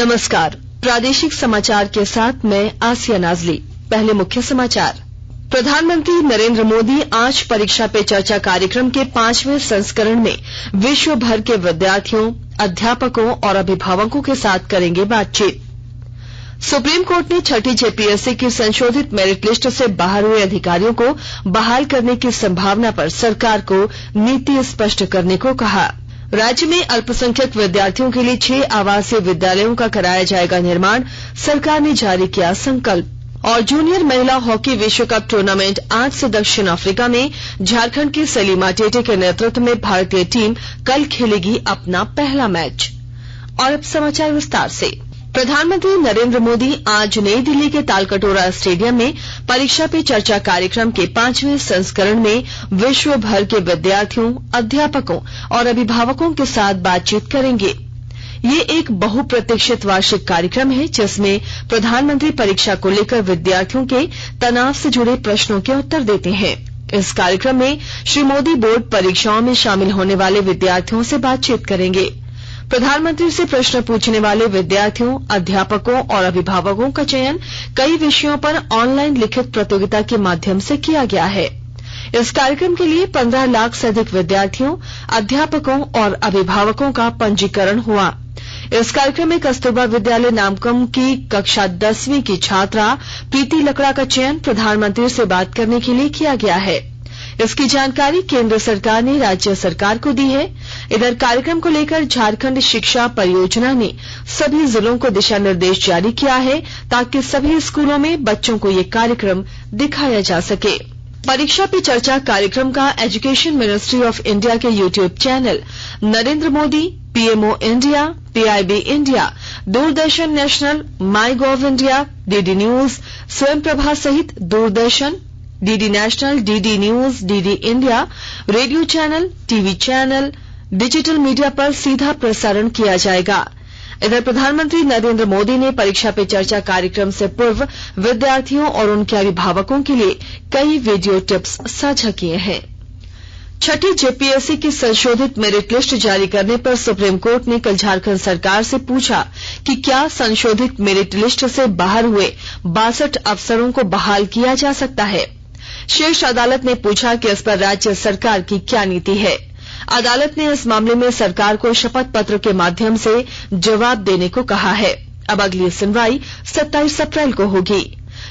नमस्कार, प्रादेशिक समाचार के साथ मैं आसिया नाजली। पहले मुख्य समाचार। प्रधानमंत्री नरेंद्र मोदी आज परीक्षा पे चर्चा कार्यक्रम के 5वें संस्करण में विश्व भर के विद्यार्थियों, अध्यापकों और अभिभावकों के साथ करेंगे बातचीत। सुप्रीम कोर्ट ने छठी जेपीएससी की संशोधित मेरिट लिस्ट से बाहर हुए अधिकारियों को बहाल करने की संभावना पर सरकार को नीति स्पष्ट करने को कहा। राज्य में अल्पसंख्यक विद्यार्थियों के लिए 6 आवासीय विद्यालयों का कराया जाएगा निर्माण, सरकार ने जारी किया संकल्प। और जूनियर महिला हॉकी विश्व कप टूर्नामेंट आज से दक्षिण अफ्रीका में झारखंड की सलीमा टेटे के नेतृत्व में भारतीय टीम कल खेलेगी अपना पहला मैच। और अब समाचार विस्तार से। प्रधानमंत्री नरेंद्र मोदी आज नई दिल्ली के तालकटोरा स्टेडियम में परीक्षा पे चर्चा कार्यक्रम के 5वें संस्करण में विश्व भर के विद्यार्थियों, अध्यापकों और अभिभावकों के साथ बातचीत करेंगे। ये एक बहुप्रतीक्षित वार्षिक कार्यक्रम है जिसमें प्रधानमंत्री परीक्षा को लेकर विद्यार्थियों के तनाव से जुड़े प्रश्नों के उत्तर देते हैं। इस कार्यक्रम में श्री मोदी बोर्ड परीक्षाओं में शामिल होने वाले विद्यार्थियों से बातचीत करेंगे। प्रधानमंत्री से प्रश्न पूछने वाले विद्यार्थियों, अध्यापकों और अभिभावकों का चयन कई विषयों पर ऑनलाइन लिखित प्रतियोगिता के माध्यम से किया गया है। इस कार्यक्रम के लिए 15 लाख से अधिक विद्यार्थियों, अध्यापकों और अभिभावकों का पंजीकरण हुआ। इस कार्यक्रम में कस्तूरबा विद्यालय नामकम की कक्षा 10वीं की छात्रा प्रीति लकड़ा का चयन प्रधानमंत्री से बात करने के लिए किया गया है। इसकी जानकारी केंद्र सरकार ने राज्य सरकार को दी है। इधर कार्यक्रम को लेकर झारखंड शिक्षा परियोजना ने सभी जिलों को दिशा निर्देश जारी किया है ताकि सभी स्कूलों में बच्चों को ये कार्यक्रम दिखाया जा सके। परीक्षा पे चर्चा कार्यक्रम का एजुकेशन मिनिस्ट्री ऑफ इंडिया के YouTube channel, Narendra Modi, PMO India, PIB India, Doordarshan national, my gov India, DD news, Swayam Prabha सहित Doordarshan, DD national, DD news, DD India, radio channel, TV channel, digital media पर सीधा प्रसारण किया जाएगा। इधर प्रधानमंत्री नरेंद्र मोदी ने परीक्षा पे चर्चा कार्यक्रम से पूर्व विद्यार्थियों और उनके अभिभावकों के लिए कई वीडियो टिप्स साझा किए हैं। छठी जेपीएससी की संशोधित मेरिट लिस्ट जारी करने पर सुप्रीम कोर्ट ने कल झारखंड सरकार से पूछा कि क्या संशोधित मेरिट लिस्ट से बाहर हुए 62 अफसरों को बहाल किया जा सकता है। शीर्ष अदालत ने पूछा कि इस पर राज्य सरकार की क्या नीति है। अदालत ने इस मामले में सरकार को शपथ पत्र के माध्यम से जवाब देने को कहा है। अब अगली सुनवाई 27 अप्रैल को होगी।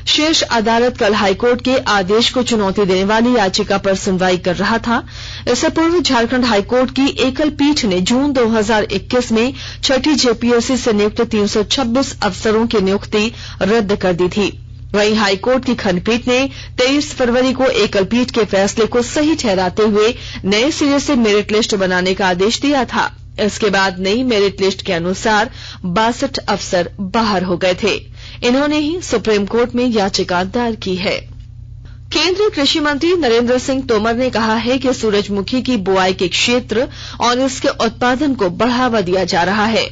शीर्ष अदालत कल हाईकोर्ट के आदेश को चुनौती देने वाली याचिका पर सुनवाई कर रहा था। इससे पूर्व झारखंड हाईकोर्ट की एकल पीठ ने जून 2021 में छठी जेपीएससी से नियुक्त 326 अफसरों की नियुक्ति रद्द कर दी थी। वहीं हाईकोर्ट की खंडपीठ ने 23 फरवरी को एकल पीठ के फैसले को सही ठहराते हुए नए सिरे से मेरिट लिस्ट बनाने का आदेश दिया था। इसके बाद नई मेरिट लिस्ट के अनुसार 62 अफसर बाहर हो गए थे। इन्होंने ही सुप्रीम कोर्ट में याचिका दायर की है। केंद्रीय कृषि मंत्री नरेंद्र सिंह तोमर ने कहा है कि सूरजमुखी की बुआई के क्षेत्र और इसके उत्पादन को बढ़ावा दिया जा रहा है।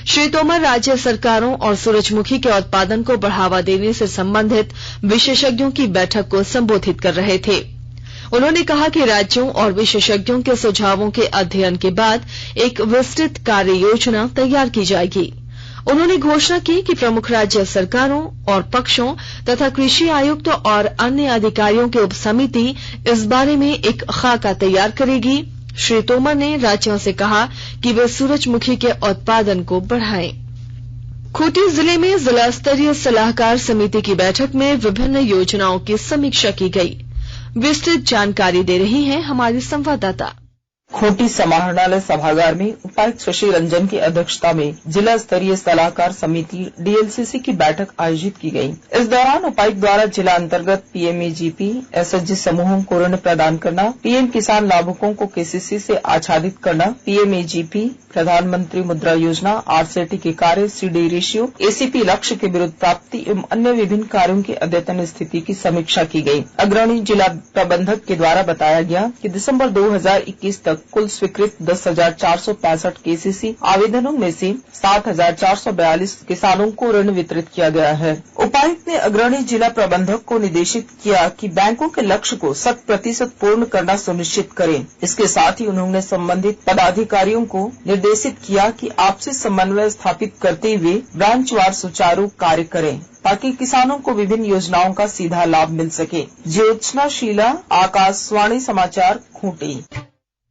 श्री तोमर राज्य सरकारों और सूरजमुखी के उत्पादन को बढ़ावा देने से संबंधित विशेषज्ञों की बैठक को संबोधित कर रहे थे। उन्होंने कहा कि राज्यों और विशेषज्ञों के सुझावों के अध्ययन के बाद एक विस्तृत कार्य योजना तैयार की जाएगी। उन्होंने घोषणा की कि प्रमुख राज्य सरकारों और पक्षों तथा कृषि आयुक्त और अन्य अधिकारियों की उपसमिति इस बारे में एक खाका तैयार करेगी। श्री तोमर ने राज्यों से कहा कि वे सूरजमुखी के उत्पादन को बढ़ाएं। खूंटी जिले में जिला स्तरीय सलाहकार समिति की बैठक में विभिन्न योजनाओं की समीक्षा की गई। विस्तृत जानकारी दे रही हैं हमारी संवाददाता। खूंटी समाहरणालय सभागार में उपायुक्त शशि रंजन की अध्यक्षता में जिला स्तरीय सलाहकार समिति डीएलसीसी की बैठक आयोजित की गई। इस दौरान उपायुक्त द्वारा जिला अंतर्गत पीएमईजीपी, एसएचजी समूहों को ऋण प्रदान करना, पीएम किसान लाभुकों को केसीसी से आच्छादित करना, पीएमईजीपी, प्रधानमंत्री मुद्रा योजना, आरसेटी के कार्य, सीडी रेशियो, एसीपी लक्ष्य के विरुद्ध प्राप्ति एवं अन्य विभिन्न कार्यों की अद्यतन स्थिति की समीक्षा की गई। अग्रणी जिला प्रबंधक के द्वारा बताया गया कि दिसंबर 2021 तक कुल स्वीकृत 10,465 केसीसी आवेदनों में से 7,442 किसानों को ऋण वितरित किया गया है। उपायुक्त उपायुक्त ने अग्रणी जिला प्रबंधक को निर्देशित किया कि बैंकों के लक्ष्य को 100% पूर्ण करना सुनिश्चित करें। इसके साथ ही उन्होंने संबंधित पदाधिकारियों को निर्देशित किया कि आपसी समन्वय स्थापित करते हुए ब्रांचवार सुचारू कार्य करें ताकि किसानों को विभिन्न योजनाओं का सीधा लाभ मिल सके। ज्योत्सना शीला, आकाशवाणी समाचार, खूंटी।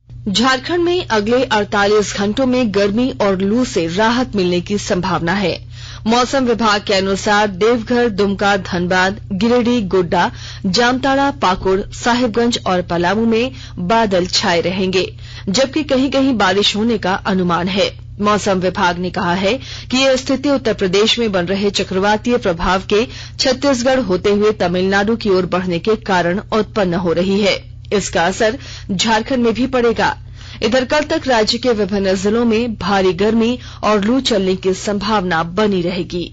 झारखंड में अगले 48 घंटों में गर्मी और लू से राहत मिलने की संभावना है। मौसम विभाग के अनुसार देवघर, दुमका, धनबाद, गिरिडीह, गोड्डा, जामताड़ा, पाकुड़, साहिबगंज और पलामू में बादल छाए रहेंगे, जबकि कहीं कहीं बारिश होने का अनुमान है। मौसम विभाग ने कहा है कि यह स्थिति उत्तर प्रदेश में बन रहे चक्रवातीय प्रभाव के छत्तीसगढ़ होते हुए तमिलनाडु की ओर बढ़ने के कारण उत्पन्न हो रही है। इसका असर झारखंड में भी पड़ेगा। इधर कल तक राज्य के विभिन्न जिलों में भारी गर्मी और लू चलने की संभावना बनी रहेगी।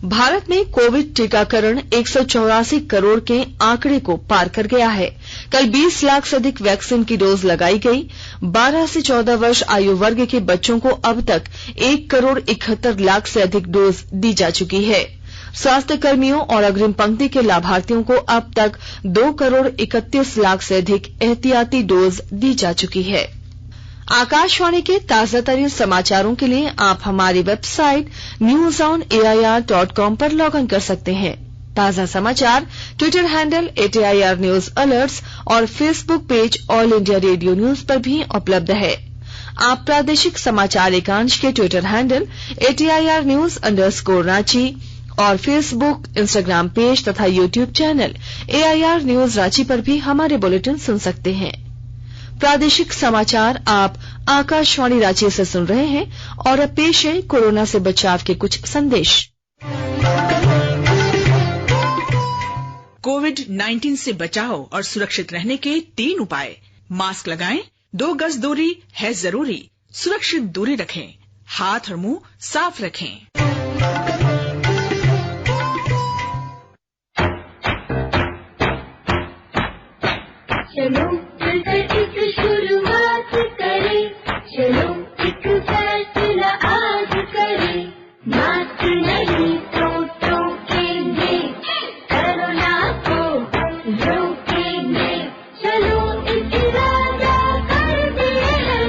भारत में कोविड टीकाकरण 184 करोड़ के आंकड़े को पार कर गया है। कल 20 लाख से अधिक वैक्सीन की डोज लगाई गई। 12 से 14 वर्ष आयु वर्ग के बच्चों को अब तक 1 करोड़ 71 लाख से अधिक डोज दी जा चुकी है। स्वास्थ्य कर्मियों और अग्रिम पंक्ति के लाभार्थियों को अब तक 2 करोड़ 31 लाख से अधिक एहतियाती डोज दी जा चुकी है। आकाशवाणी के ताजातरीन समाचारों के लिए आप हमारी वेबसाइट newsonair.com पर लॉग इन कर सकते हैं। ताजा समाचार Twitter handle @AIR News Alerts और Facebook page all India radio news पर भी उपलब्ध है। आप प्रादेशिक समाचार एकांश के ट्विटर हैंडल @AIR News_Ranchi और फेसबुक, इंस्टाग्राम पेज तथा YouTube channel AIR News Ranchi पर भी हमारे बुलेटिन सुन सकते हैं। प्रादेशिक समाचार आप आकाशवाणी रांची से सुन रहे हैं और अब पेश है कोरोना से बचाव के कुछ संदेश। कोविड-19 से बचाव और सुरक्षित रहने के 3 उपाय। मास्क लगाएं, 2 गज दूरी है जरूरी, सुरक्षित दूरी रखें, हाथ और मुंह साफ रखें। चलो एक शुरुआत करें, चलो एक फैसला आज करें, मास्क नहीं तो टोकेंगे, कोरोना को रोकेंगे। चलो एक वादा करते हैं,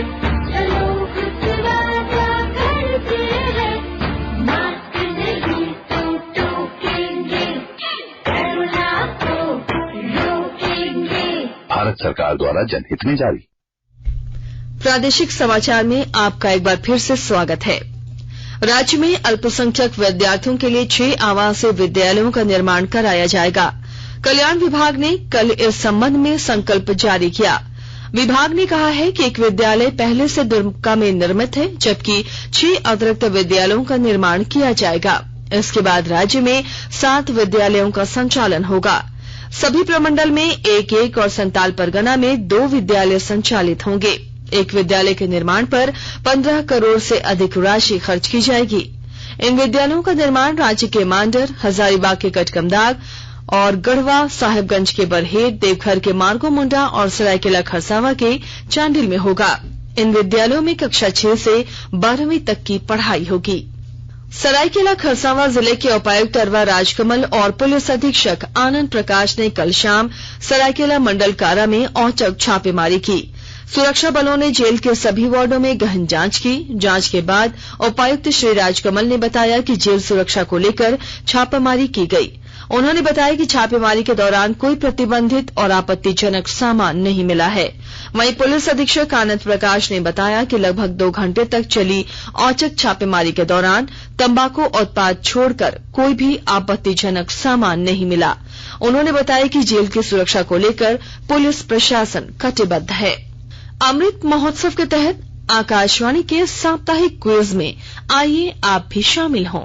चलो कुछ वादा करते हैं, मास्क नहीं तो टोकेंगे, कोरोना को रोकेंगे। भारत सरकार द्वारा जनहित में जारी। प्रादेशिक समाचार में आपका एक बार फिर से स्वागत है। राज्य में अल्पसंख्यक विद्यार्थियों के लिए 6 आवासीय विद्यालयों का निर्माण कराया जाएगा। कल्याण विभाग ने कल इस संबंध में संकल्प जारी किया। विभाग ने कहा है कि एक विद्यालय पहले से दुमका में निर्मित है, जबकि 6 अतिरिक्त विद्यालयों का निर्माण किया जाएगा। इसके बाद राज्य में 7 विद्यालयों का संचालन होगा। सभी प्रमंडल में 1-1 और संताल परगना में 2 विद्यालय संचालित होंगे। एक विद्यालय के निर्माण पर 15 करोड़ से अधिक राशि खर्च की जाएगी। इन विद्यालयों का निर्माण राज्य के मांडर, हजारीबाग के कटकमदाग और गढ़वा, साहिबगंज के बरहेट, देवघर के मार्गो मुंडा और सरायकेला खरसावां के चांडिल में होगा। इन विद्यालयों में कक्षा 6 से 12वीं तक की पढ़ाई होगी। सरायकेला खरसावां जिले के उपायुक्त अरवा राजकमल और पुलिस अधीक्षक आनंद प्रकाश ने कल शाम सरायकेला मंडल कारा में औचक छापेमारी की। सुरक्षा बलों ने जेल के सभी वार्डों में गहन जांच की। जांच के बाद उपायुक्त श्री राजकमल ने बताया कि जेल सुरक्षा को लेकर छापेमारी की गई। उन्होंने बताया कि छापेमारी के दौरान कोई प्रतिबंधित और आपत्तिजनक सामान नहीं मिला है। वहीं पुलिस अधीक्षक आनंद प्रकाश ने बताया कि लगभग 2 घंटे तक चली औचक छापेमारी के दौरान तंबाकू उत्पाद छोड़कर कोई भी आपत्तिजनक सामान नहीं मिला। उन्होंने बताया कि जेल की सुरक्षा को लेकर पुलिस प्रशासन कटिबद्ध है। अमृत महोत्सव के तहत आकाशवाणी के साप्ताहिक क्विज में आइए आप भी शामिल हों।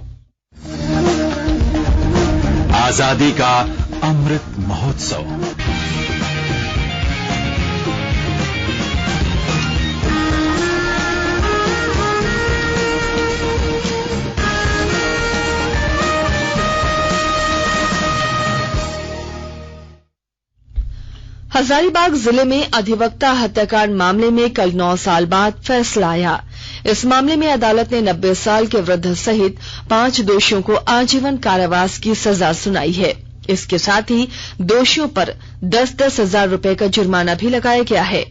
आजादी का अमृत महोत्सव। हजारीबाग जिले में अधिवक्ता हत्याकांड मामले में कल 9 साल बाद फैसला आया। इस मामले में अदालत ने 90 साल के वृद्ध सहित 5 दोषियों को आजीवन कारावास की सजा सुनाई है। इसके साथ ही दोषियों पर 10-10 हजार रुपए का जुर्माना भी लगाया गया है।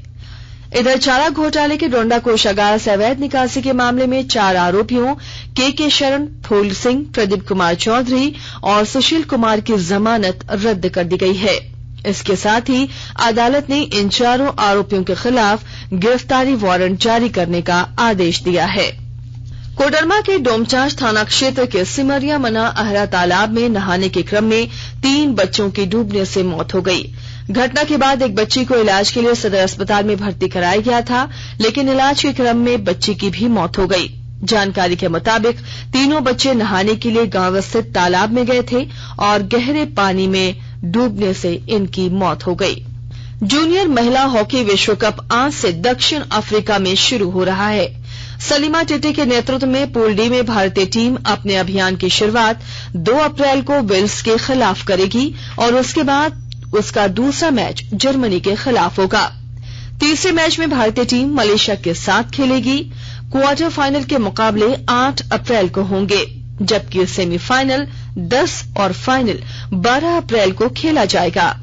इधर चारा घोटाले के डोंडा कोषागार से अवैध निकासी के मामले में 4 आरोपियों के शरण, फूल सिंह, प्रदीप कुमार चौधरी और सुशील कुमार की जमानत रद्द कर दी गई है। इसके साथ ही अदालत ने इन चारों आरोपियों के खिलाफ गिरफ्तारी वारंट जारी करने का आदेश दिया है। कोडरमा के डोमचांच थाना क्षेत्र के सिमरिया मना अहरा तालाब में नहाने के क्रम में 3 बच्चों की डूबने से मौत हो गई। घटना के बाद एक बच्ची को इलाज के लिए सदर अस्पताल में भर्ती कराया गया था, लेकिन इलाज के क्रम में बच्ची की भी मौत हो गई। जानकारी के मुताबिक तीनों बच्चे नहाने के लिए गांव स्थित तालाब में गए थे और गहरे पानी में डूबने से इनकी मौत हो गई। जूनियर महिला हॉकी विश्व कप आज से दक्षिण अफ्रीका में शुरू हो रहा है। सलीमा टिट्टी के नेतृत्व में पूल डी में भारतीय टीम अपने अभियान की शुरुआत 2 अप्रैल को वेल्स के खिलाफ करेगी और उसके बाद उसका दूसरा मैच जर्मनी के खिलाफ होगा। तीसरे मैच में भारतीय टीम मलेशिया के साथ खेलेगी। क्वार्टर फाइनल के मुकाबले 8 अप्रैल को होंगे, जबकि सेमीफाइनल 10 और फाइनल 12 अप्रैल को खेला जाएगा।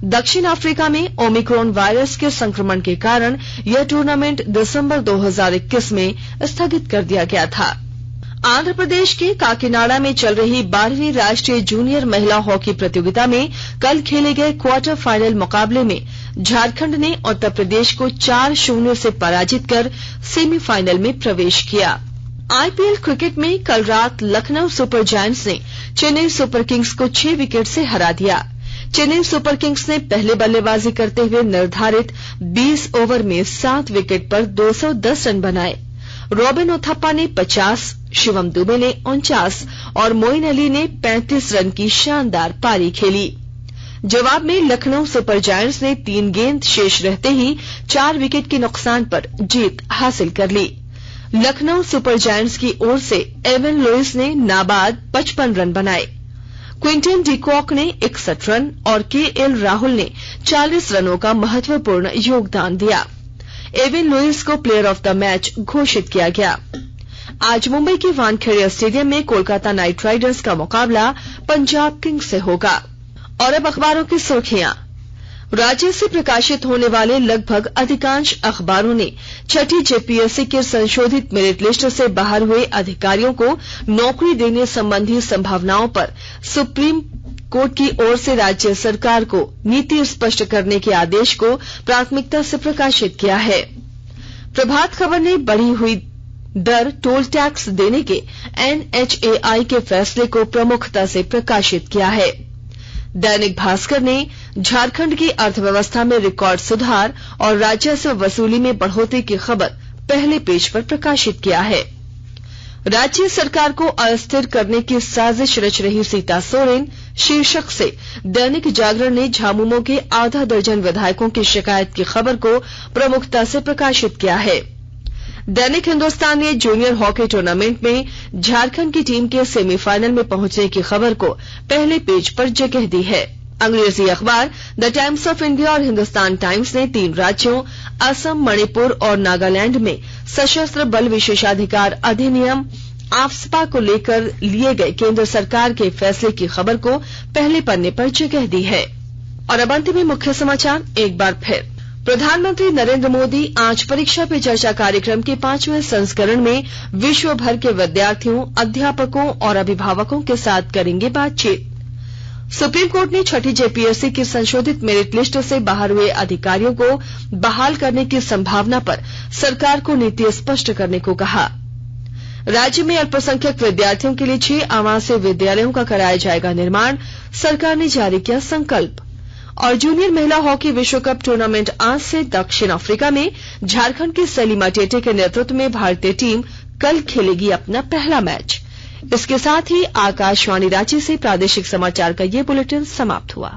दक्षिण अफ्रीका में ओमिक्रॉन वायरस के संक्रमण के कारण यह टूर्नामेंट दिसंबर 2021 में स्थगित कर दिया गया था। आंध्र प्रदेश के काकीनाडा में चल रही 12वीं राष्ट्रीय जूनियर महिला हॉकी प्रतियोगिता में कल खेले गए क्वार्टर फाइनल मुकाबले में झारखंड ने उत्तर प्रदेश को 4-0 से पराजित कर सेमीफाइनल में प्रवेश किया। आईपीएल क्रिकेट में कल रात लखनऊ सुपर जायंट्स ने चेन्नई सुपर किंग्स को 6 विकेट से हरा दिया। चेन्नई सुपर किंग्स ने पहले बल्लेबाजी करते हुए निर्धारित 20 ओवर में 7 विकेट पर 210 रन बनाए। रॉबिन उथप्पा ने 50, शिवम दुबे ने 49 और मोइन अली ने 35 रन की शानदार पारी खेली। जवाब में लखनऊ सुपर जायंट्स ने 3 गेंद शेष रहते ही 4 विकेट के नुकसान पर जीत हासिल कर ली। लखनऊ सुपर जायंट्स की ओर से एवन लुइस ने नाबाद 55 रन बनाए। क्विंटन डिकॉक ने 61 रन और केएल राहुल ने 40 रनों का महत्वपूर्ण योगदान दिया। एवन लुइस को प्लेयर ऑफ द मैच घोषित किया गया। आज मुंबई के वानखेड़े स्टेडियम में कोलकाता नाइट राइडर्स का मुकाबला पंजाब किंग्स से होगा। और अब अखबारों की सुर्खियां। राज्य से प्रकाशित होने वाले लगभग अधिकांश अखबारों ने छठी जेपीएससी के संशोधित मेरिट लिस्ट से बाहर हुए अधिकारियों को नौकरी देने संबंधी संभावनाओं पर सुप्रीम कोर्ट की ओर से राज्य सरकार को नीति स्पष्ट करने के आदेश को प्राथमिकता से प्रकाशित किया है। प्रभात खबर ने बढ़ी हुई दर टोल टैक्स देने के एनएचएआई के फैसले को प्रमुखता से प्रकाशित किया है। दैनिक भास्कर ने झारखंड की अर्थव्यवस्था में रिकॉर्ड सुधार और राजस्व वसूली में बढ़ोतरी की खबर पहले पेज पर प्रकाशित किया है। राज्य सरकार को अस्थिर करने की साजिश रच रही सीता सोरेन शीर्षक से दैनिक जागरण ने झामुमो के आधा दर्जन विधायकों की शिकायत की खबर को प्रमुखता से प्रकाशित किया है। दैनिक हिंदुस्तान ने जूनियर हॉकी टूर्नामेंट में झारखंड की टीम के सेमीफाइनल में पहुंचने की खबर को पहले पेज पर जगह दी है। अंग्रेजी अखबार द टाइम्स ऑफ इंडिया और हिंदुस्तान टाइम्स ने 3 राज्यों असम, मणिपुर और नागालैंड में सशस्त्र बल विशेषाधिकार अधिनियम आफ्स्पा को लेकर लिए गए केंद्र सरकार के फैसले की खबर को पहले पन्ने पर जगह दी है। और अब अंत में मुख्य समाचार एक बार फिर। प्रधानमंत्री नरेंद्र मोदी आज परीक्षा पे चर्चा कार्यक्रम के 5वें संस्करण में विश्व भर के विद्यार्थियों, अध्यापकों और अभिभावकों के साथ करेंगे बातचीत। सुप्रीम कोर्ट ने छठी जेपीएससी की संशोधित मेरिट लिस्ट से बाहर हुए अधिकारियों को बहाल करने की संभावना पर सरकार को नीति स्पष्ट करने को कहा। राज्य में अल्पसंख्यक विद्यार्थियों के लिए 6 आवासीय विद्यालयों का कराया जाएगा निर्माण, सरकार ने जारी किया संकल्प। और जूनियर महिला हॉकी विश्व कप टूर्नामेंट आज से दक्षिण अफ्रीका में झारखंड की सलीमा टेटे के नेतृत्व में भारतीय टीम कल खेलेगी अपना पहला मैच। इसके साथ ही आकाशवाणी रांची से प्रादेशिक समाचार का ये बुलेटिन समाप्त हुआ।